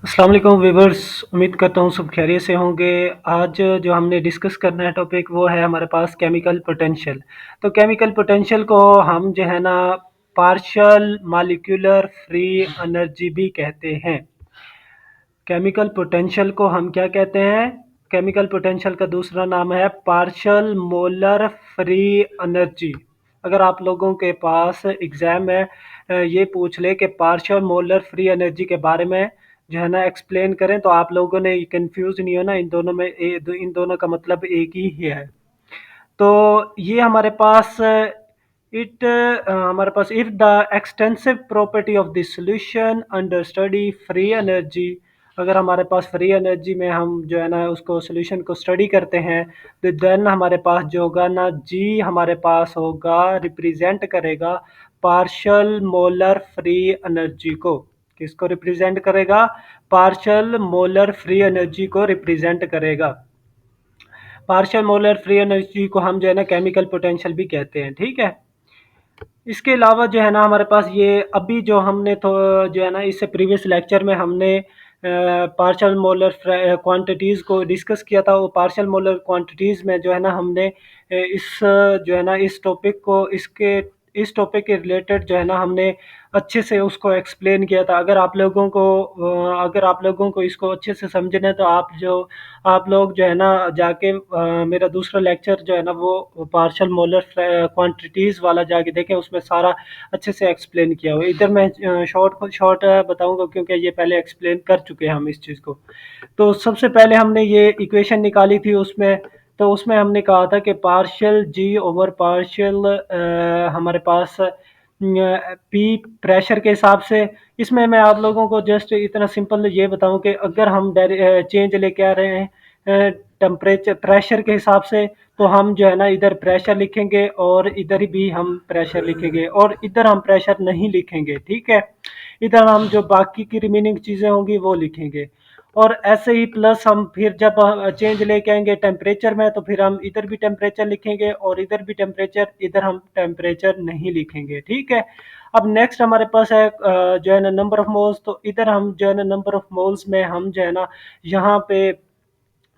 अस्सलाम वालेकुम व्यूअर्स। उम्मीद करता हूँ सब खैरियत से होंगे। आज जो हमने डिस्कस करना है टॉपिक वो है हमारे पास केमिकल पोटेंशियल। तो केमिकल पोटेंशियल को हम जो है ना पार्शियल मॉलिक्यूलर फ्री एनर्जी भी कहते हैं। केमिकल पोटेंशियल को हम क्या कहते हैं? केमिकल पोटेंशियल का दूसरा नाम है पार्शियल मोलर फ्री एनर्जी। अगर आप लोगों के पास एग्जाम में ये पूछ ले कि पार्शियल मोलर फ्री एनर्जी के बारे में जो है ना एक्सप्लेन करें, तो आप लोगों ने कंफ्यूज नहीं होना। इन दोनों में इन दोनों का मतलब एक ही है। तो ये हमारे पास इट हमारे पास if the extensive property of the solution under study free energy. अगर हमारे पास फ्री एनर्जी में हम जो है ना उसको सॉल्यूशन को स्टडी करते हैं, तो देन हमारे पास जो होगा ना जी हमारे पास होगा रिप्रेजेंट करेगा पार्शियल मोलर फ्री एनर्जी को। किसको रिप्रेजेंट करेगा? पार्शियल मोलर फ्री एनर्जी को रिप्रेजेंट करेगा। पार्शियल मोलर फ्री एनर्जी को हम जो है ना केमिकल पोटेंशियल भी कहते हैं। ठीक है। इसके अलावा जो है ना हमारे पास ये अभी जो हमने तो जो है ना इससे प्रीवियस लेक्चर में हमने पार्शियल मोलर क्वांटिटीज़ को डिस्कस किया था। वो पार्शियल मोलर क्वांटिटीज़ में जो है ना हमने जो है ना इस टॉपिक को इस टॉपिक के रिलेटेड जो है ना हमने अच्छे से उसको एक्सप्लेन किया था। अगर आप लोगों को इसको अच्छे से समझना है, तो आप लोग जो है ना जाके मेरा दूसरा लेक्चर जो है ना वो पार्शियल मोलर क्वांटिटीज़ वाला जाके देखें। उसमें सारा अच्छे से एक्सप्लेन किया हुआ है। इधर मैं शॉर्ट बताऊंगा क्योंकि ये पहले एक्सप्लेन कर चुके हैं हम इस चीज़ को। तो सबसे पहले हमने ये इक्वेशन निकाली थी उसमें। तो उसमें हमने कहा था कि पार्शियल जी ओवर पार्शियल हमारे पास पी प्रेशर के हिसाब से। इसमें मैं आप लोगों को जस्ट इतना सिंपल ये बताऊं कि अगर हम चेंज लेके आ रहे हैं टेम्परेचर प्रेशर के हिसाब से, तो हम जो है ना इधर प्रेशर लिखेंगे और इधर भी हम प्रेशर लिखेंगे, और इधर हम प्रेशर नहीं लिखेंगे। ठीक है। इधर हम जो बाकी की रिमेनिंग चीज़ें होंगी वो लिखेंगे। और ऐसे ही प्लस हम फिर जब चेंज लेके आएंगे टेम्परेचर में, तो फिर हम इधर भी टेम्परेचर लिखेंगे और इधर भी टेम्परेचर, इधर हम टेम्परेचर नहीं लिखेंगे। ठीक है। अब नेक्स्ट हमारे पास है जो है ना नंबर ऑफ मोल्स। तो इधर हम जो है ना नंबर ऑफ मोल्स में हम जो है ना यहाँ पे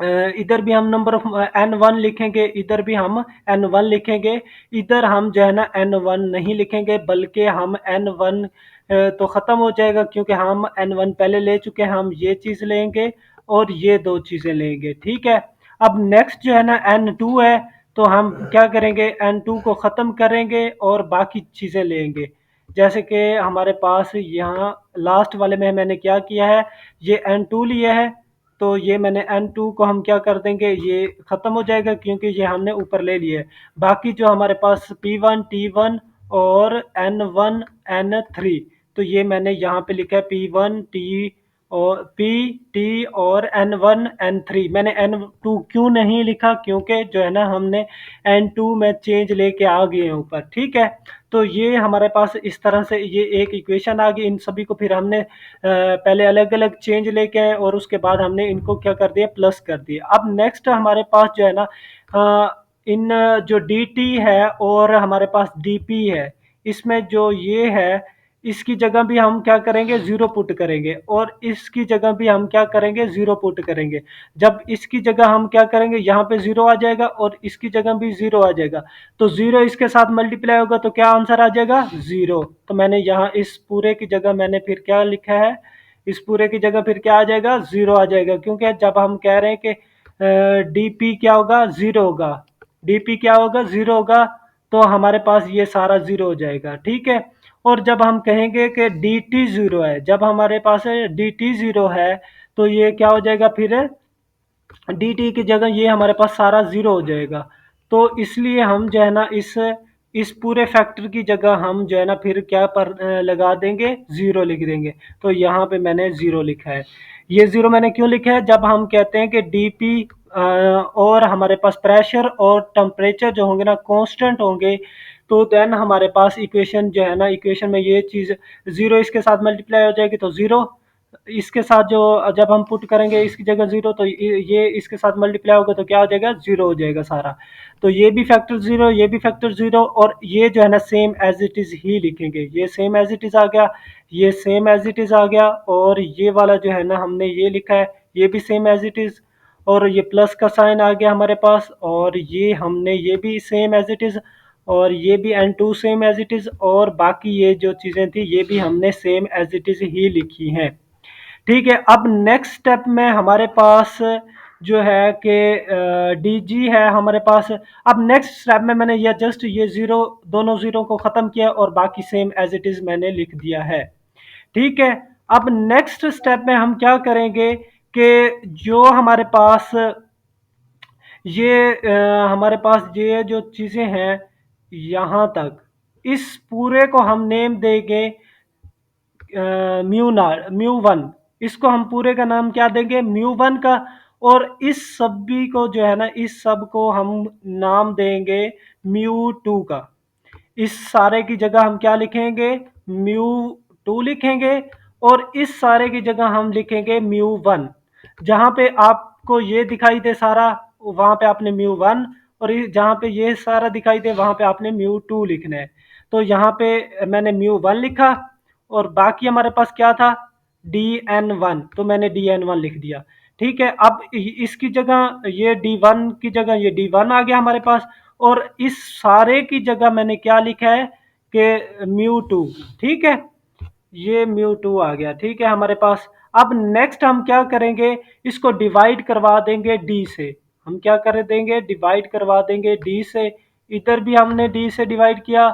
इधर भी हम नंबर ऑफ N1 लिखेंगे, इधर भी हम N1 लिखेंगे। इधर हम जो है ना N1 नहीं लिखेंगे, बल्कि हम N1 तो ख़त्म हो जाएगा क्योंकि हम N1 पहले ले चुके हैं। हम ये चीज़ लेंगे और ये दो चीज़ें लेंगे। ठीक है। अब नेक्स्ट जो है ना N2 है। तो हम क्या करेंगे? N2 को ख़त्म करेंगे और बाकी चीज़ें लेंगे। जैसे कि हमारे पास यहाँ लास्ट वाले में मैंने क्या किया है, ये N2 लिया है। तो ये मैंने N2 को हम क्या कर देंगे, ये ख़त्म हो जाएगा क्योंकि ये हमने ऊपर ले लिया है। बाकी जो हमारे पास P1 T1 और N1 N3, तो ये मैंने यहाँ पे लिखा है P1 T और P T और N1 N3। मैंने N2 क्यों नहीं लिखा? क्योंकि जो है ना हमने N2 में चेंज लेके आ गए हैं ऊपर। ठीक है। तो ये हमारे पास इस तरह से ये एक इक्वेशन आ गई। इन सभी को फिर हमने पहले अलग अलग चेंज लेके आए और उसके बाद हमने इनको क्या कर दिया, प्लस कर दिया। अब नेक्स्ट हमारे पास जो है ना इन जो डी टी है और हमारे पास डी पी है, इसमें जो ये है इसकी जगह भी हम क्या करेंगे, ज़ीरो पुट करेंगे, और इसकी जगह भी हम क्या करेंगे, ज़ीरो पुट करेंगे। जब इसकी जगह हम क्या करेंगे, यहाँ पे ज़ीरो आ जाएगा और इसकी जगह भी ज़ीरो आ जाएगा। तो ज़ीरो इसके साथ मल्टीप्लाई होगा तो क्या आंसर आ जाएगा, ज़ीरो। तो मैंने यहाँ इस पूरे की जगह मैंने फिर क्या लिखा है, इस पूरे की जगह फिर क्या आ जाएगा, ज़ीरो आ जाएगा। क्योंकि जब हम कह रहे हैं कि डी पी क्या होगा, ज़ीरो होगा। डी पी क्या होगा, ज़ीरो होगा। तो हमारे पास ये सारा ज़ीरो हो जाएगा। ठीक है। और जब हम कहेंगे कि डी टी ज़ीरो है, जब हमारे पास डी टी ज़ीरो है, तो ये क्या हो जाएगा, फिर डी टी की जगह ये हमारे पास सारा ज़ीरो हो जाएगा। तो इसलिए हम जो है ना इस पूरे फैक्टर की जगह हम जो है ना फिर क्या पर लगा देंगे, ज़ीरो लिख देंगे। तो यहाँ पे मैंने ज़ीरो लिखा है। ये ज़ीरो मैंने क्यों लिखा है? जब हम कहते हैं कि डी पी और हमारे पास प्रेशर और टेम्परेचर जो होंगे ना कांस्टेंट होंगे, तो देन हमारे पास इक्वेशन जो है ना, इक्वेशन में ये चीज़ ज़ीरो इसके साथ मल्टीप्लाई हो जाएगी तो ज़ीरो, इसके साथ जो जब हम पुट करेंगे इसकी जगह ज़ीरो, तो ये इसके साथ मल्टीप्लाई होगा तो क्या हो जाएगा, ज़ीरो हो जाएगा सारा। तो ये भी फैक्टर ज़ीरो, ये भी फैक्टर ज़ीरो, और ये जो है ना सेम एज इट इज़ ही लिखेंगे। ये सेम एज इट इज़ आ गया, ये सेम एज इट इज़ आ गया, और ये वाला जो है ना हमने ये लिखा है, ये भी सेम एज इट इज़, और ये प्लस का साइन आ गया हमारे पास, और ये हमने ये भी सेम एज इट इज़, और ये भी entry same as it is, और बाकी ये जो चीज़ें थी ये भी हमने सेम एज इट इज़ ही लिखी हैं। ठीक है, अब नेक्स्ट स्टेप में हमारे पास जो है कि डी जी है हमारे पास। अब नेक्स्ट स्टेप में मैंने ये जस्ट ये ज़ीरो, दोनों ज़ीरो को ख़त्म किया और बाकी सेम एज इट इज़ मैंने लिख दिया है। ठीक है, अब नेक्स्ट स्टेप में हम क्या करेंगे कि जो हमारे पास ये हमारे पास ये जो चीज़ें हैं यहाँ तक, इस पूरे को हम नेम देंगे म्यू वन। इसको हम पूरे का नाम क्या देंगे, म्यू वन का। और इस सभी को जो है ना, इस सब को हम नाम देंगे म्यू टू का। इस सारे की जगह हम क्या लिखेंगे, म्यू टू लिखेंगे, और इस सारे की जगह हम लिखेंगे म्यू वन। जहाँ पे आपको ये दिखाई दे सारा, वहाँ पे आपने म्यू वन, और जहाँ पे ये सारा दिखाई दे वहाँ पे आपने म्यू टू लिखना है। तो यहाँ पे मैंने म्यू वन लिखा, और बाकी हमारे पास क्या था, डी एन वन, तो मैंने डी एन वन लिख दिया। ठीक है, अब इसकी जगह ये डी वन की जगह ये डी वन आ गया हमारे पास, और इस सारे की जगह मैंने क्या लिखा है कि म्यू टू। ठीक है, ये म्यू टू आ गया। ठीक है हमारे पास। अब नेक्स्ट हम क्या करेंगे, इसको डिवाइड करवा देंगे डी से। हम क्या कर देंगे, डिवाइड करवा देंगे डी से। इधर भी हमने डी से डिवाइड किया,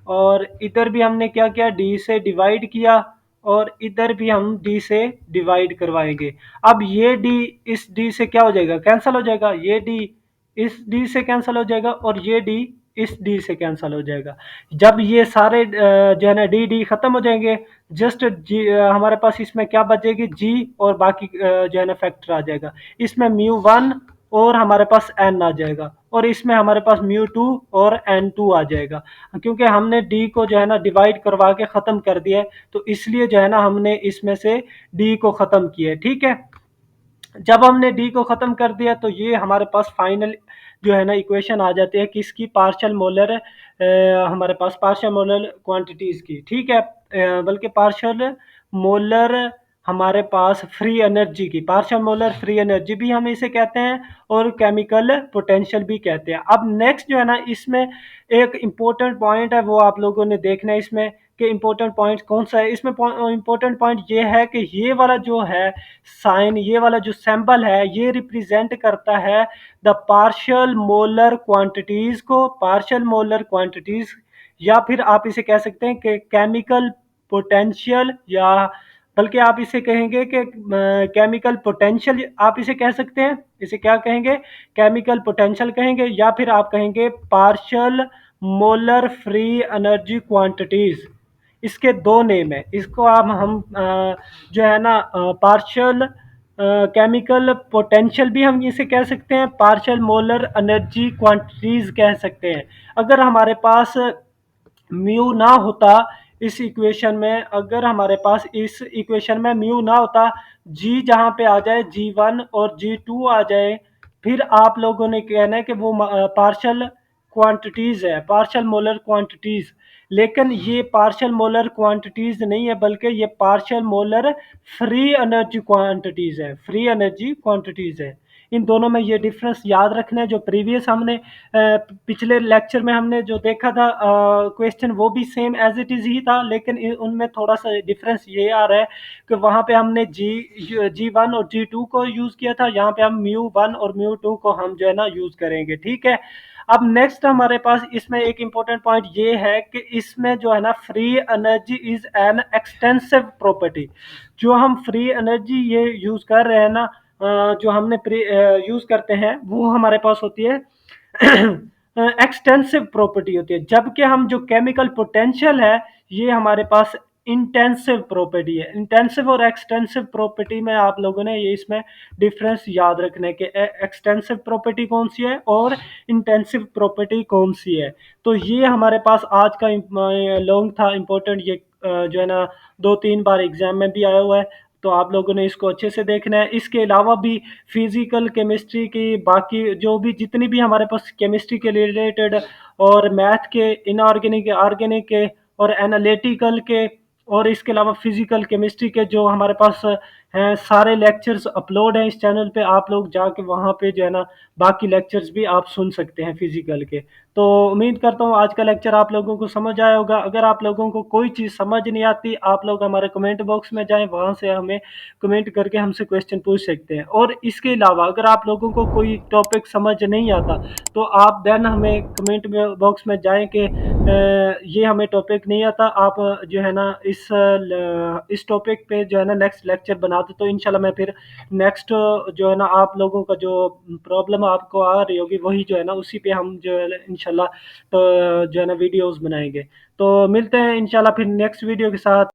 और इधर भी हमने क्या किया, डी से डिवाइड किया, और इधर भी हम डी से डिवाइड करवाएंगे। अब ये डी इस डी से क्या हो जाएगा, कैंसिल हो जाएगा। ये डी इस डी से कैंसिल हो जाएगा, और ये डी इस डी से कैंसिल हो जाएगा। जब ये सारे जो है ना डी डी खत्म हो जाएंगे, जस्ट जी हमारे पास इसमें क्या बचेगी, जी, और बाकी जो है ना फैक्टर आ जाएगा। इसमें म्यू वन और हमारे पास एन आ जाएगा, और इसमें हमारे पास म्यू टू और एन टू आ जाएगा। क्योंकि हमने डी को जो है ना डिवाइड करवा के ख़त्म कर दिया है, तो इसलिए जो है ना हमने इसमें से डी को ख़त्म किया है। ठीक है, जब हमने डी को ख़त्म कर दिया तो ये हमारे पास फाइनल जो है ना इक्वेशन आ जाती है किसकी, पार्शियल मोलर हमारे पास पार्शियल मोलर क्वांटिटीज़ की। ठीक है, बल्कि पार्शियल मोलर हमारे पास फ्री एनर्जी की, पार्शियल मोलर फ्री एनर्जी भी हम इसे कहते हैं, और केमिकल पोटेंशियल भी कहते हैं। अब नेक्स्ट जो है ना इसमें एक इम्पोर्टेंट पॉइंट है, वो आप लोगों ने देखना है इसमें कि इम्पोर्टेंट पॉइंट कौन सा है। इसमें इम्पोर्टेंट पॉइंट ये है कि ये वाला जो है साइन, ये वाला जो सिंबल है, ये रिप्रेजेंट करता है द पार्शियल मोलर क्वांटिटीज को, पार्शियल मोलर क्वांटिटीज, या फिर आप इसे कह सकते हैं कि केमिकल पोटेंशियल, या बल्कि आप इसे कहेंगे कि केमिकल पोटेंशियल आप इसे कह सकते हैं। इसे क्या कहेंगे, केमिकल पोटेंशियल कहेंगे, या फिर आप कहेंगे partial molar free energy quantities. इसके दो नेम है। इसको आप हम जो है ना पार्शियल केमिकल पोटेंशियल भी हम इसे कह सकते हैं, पार्शियल मोलर एनर्जी क्वांटिटीज कह सकते हैं। अगर हमारे पास म्यू ना होता इस इक्वेशन में, अगर हमारे पास इस इक्वेशन में म्यू ना होता, जी जहाँ पे आ जाए जी वन और जी टू आ जाए, फिर आप लोगों ने कहना है कि वो पार्शियल क्वांटिटीज है, पार्शियल मोलर क्वांटिटीज। लेकिन ये पार्शियल मोलर क्वांटिटीज नहीं है, बल्कि ये partial molar free energy quantities है, फ्री एनर्जी क्वांटिटीज है। इन दोनों में ये डिफरेंस याद रखना है। जो प्रीवियस हमने पिछले लेक्चर में हमने जो देखा था क्वेश्चन, वो भी सेम एज इट इज़ ही था, लेकिन उनमें थोड़ा सा डिफरेंस ये आ रहा है कि वहाँ पे हमने जी वन और जी टू को यूज़ किया था, यहाँ पे हम म्यू वन और म्यू टू को हम जो है ना यूज़ करेंगे। ठीक है, अब नेक्स्ट हमारे पास इसमें एक इम्पोर्टेंट पॉइंट ये है कि इसमें जो है ना free energy is an extensive property. जो हम फ्री एनर्जी ये यूज़ कर रहे हैं ना, जो हमने यूज़ करते हैं, वो हमारे पास होती है एक्सटेंसिव प्रॉपर्टी होती है। जबकि हम जो केमिकल पोटेंशियल है, ये हमारे पास इंटेंसिव प्रॉपर्टी है। इंटेंसिव और एक्सटेंसिव प्रॉपर्टी में आप लोगों ने ये इसमें डिफरेंस याद रखने के, एक्सटेंसिव प्रॉपर्टी कौन सी है और इंटेंसिव प्रॉपर्टी कौन सी है। तो ये हमारे पास आज का लॉन्ग था इम्पोर्टेंट, ये जो है ना 2-3 बार एग्जाम में भी आया हुआ है। तो आप लोगों ने इसको अच्छे से देखना है। इसके अलावा भी फिजिकल केमिस्ट्री की बाकी जो भी जितनी भी हमारे पास केमिस्ट्री के रिलेटेड और मैथ के, इनऑर्गेनिक, ऑर्गेनिक के और एनालिटिकल के और इसके अलावा फिजिकल केमिस्ट्री के जो हमारे पास हैं, सारे लेक्चर्स अपलोड हैं इस चैनल पे। आप लोग जाके वहाँ पे जो है ना बाकी लेक्चर्स भी आप सुन सकते हैं फिजिकल के। तो उम्मीद करता हूँ आज का लेक्चर आप लोगों को समझ आया होगा। अगर आप लोगों को कोई चीज़ समझ नहीं आती, आप लोग हमारे कमेंट बॉक्स में जाएं, वहाँ से हमें कमेंट करके हमसे क्वेश्चन पूछ सकते हैं। और इसके अलावा अगर आप लोगों को कोई टॉपिक समझ नहीं आता तो आप देन हमें कमेंट में बॉक्स में जाएं कि ये हमें टॉपिक नहीं आता, आप जो है ना इस टॉपिक पे जो है ना नेक्स्ट लेक्चर बना दो, तो इंशाल्लाह मैं फिर नेक्स्ट जो है ना आप लोगों का जो प्रॉब्लम आपको आ रही होगी वही जो है ना उसी पे हम जो है इंशाल्लाह तो जो है ना वीडियोस बनाएंगे। तो मिलते हैं इंशाल्लाह फिर नेक्स्ट वीडियो के साथ।